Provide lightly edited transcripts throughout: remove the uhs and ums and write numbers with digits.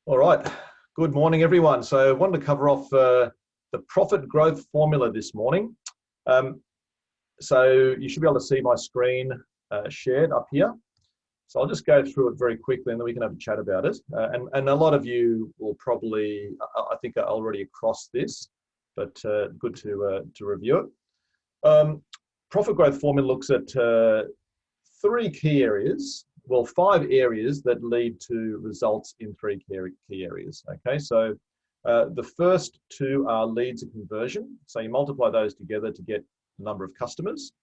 All right. Good morning, everyone. So I wanted to cover off the profit growth formula this morning. So you should be able to see my screen shared up here. So I'll just go through it very quickly and then we can have a chat about it. And a lot of you will probably, I think, are already across this, but good to review it. Profit growth formula looks at three key areas. Well, 5 areas that lead to results in 3 key areas. Okay, so the first 2 are leads and conversion. So you multiply those together to get the number of customers.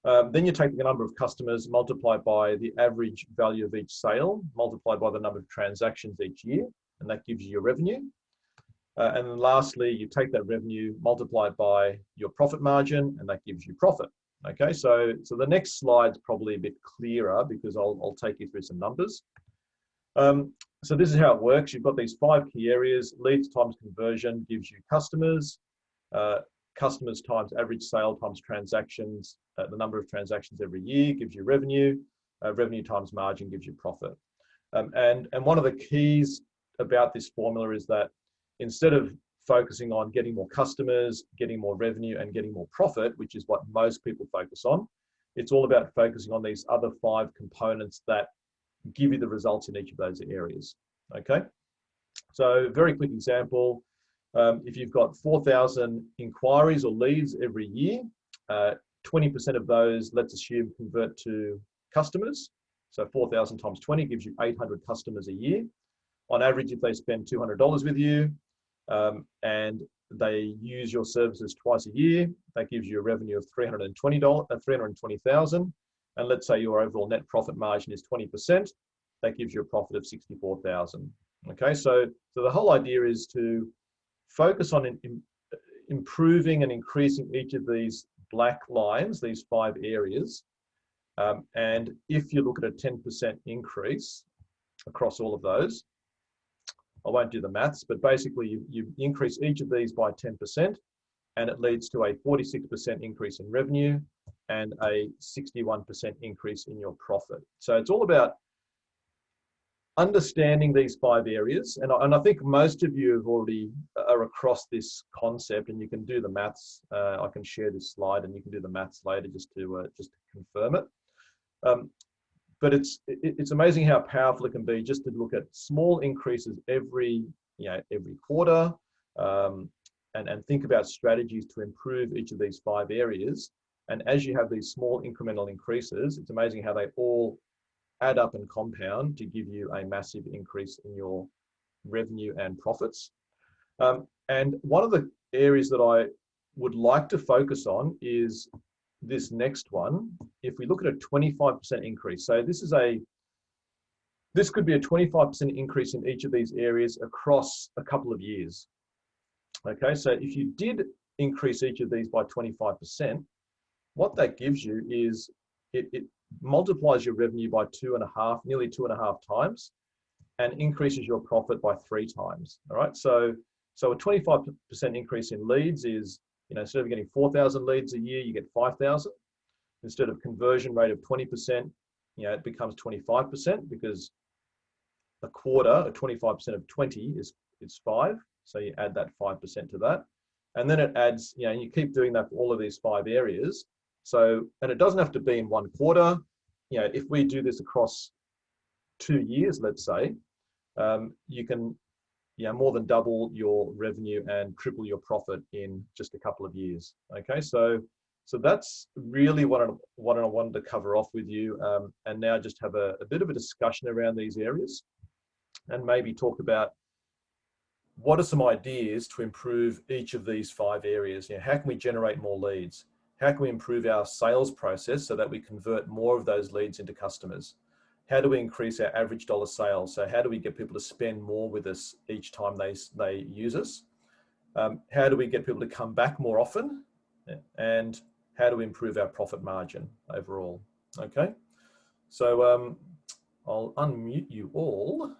Then you take the number of customers multiplied by the average value of each sale, multiplied by the number of transactions each year, and that gives you your revenue. And then lastly, you take that revenue multiplied by your profit margin, and that gives you profit. Okay, so the next slide's probably a bit clearer because I'll take you through some numbers. So this is how it works. You've got these 5 key areas. Leads times conversion gives you customers. Customers times average sale times transactions. The number of transactions every year gives you revenue. Revenue times margin gives you profit. And one of the keys about this formula is that instead of focusing on getting more customers, getting more revenue, and getting more profit, which is what most people focus on, it's all about focusing on these other 5 components that give you the results in each of those areas. Okay, so very quick example. If you've got 4,000 inquiries or leads every year, 20% of those, let's assume, convert to customers. So 4,000 times 20 gives you 800 customers a year. On average, if they spend $200 with you, and they use your services twice a year, that gives you a revenue of $320,000. And let's say your overall net profit margin is 20%, that gives you a profit of $64,000. Okay, so the whole idea is to focus on improving and increasing each of these black lines, these 5 areas. And if you look at a 10% increase across all of those, I won't do the maths, but basically you increase each of these by 10% and it leads to a 46% increase in revenue and a 61% increase in your profit. So it's all about understanding these 5 areas. And I think most of you have already are across this concept and you can do the maths. I can share this slide and you can do the maths later just to confirm it. But it's amazing how powerful it can be just to look at small increases every quarter, and think about strategies to improve each of these 5 areas. And as you have these small incremental increases, it's amazing how they all add up and compound to give you a massive increase in your revenue and profits. And one of the areas that I would like to focus on is this next one. If we look at a 25% increase, so this could be a 25% increase in each of these areas across a couple of years. Okay, so if you did increase each of these by 25%, what that gives you is it multiplies your revenue by nearly 2.5 times, and increases your profit by 3 times. All right, so a 25% increase in leads is, instead of getting 4,000 leads a year, you get 5,000. Instead of conversion rate of 20%, it becomes 25, because a quarter, 25% of 20 is 5. So you add that 5% to that. And then it adds, and you keep doing that for all of these 5 areas. So, and it doesn't have to be in 1 quarter. If we do this across 2 years, let's say, you can more than double your revenue and triple your profit in just a couple of years. Okay, so that's really what I wanted to cover off with you, and now just have a bit of a discussion around these areas, and maybe talk about what are some ideas to improve each of these 5 areas. How can we generate more leads? How can we improve our sales process so that we convert more of those leads into customers? How do we increase our average dollar sales? So how do we get people to spend more with us each time they use us? How do we get people to come back more often? And how do we improve our profit margin overall? Okay, so I'll unmute you all.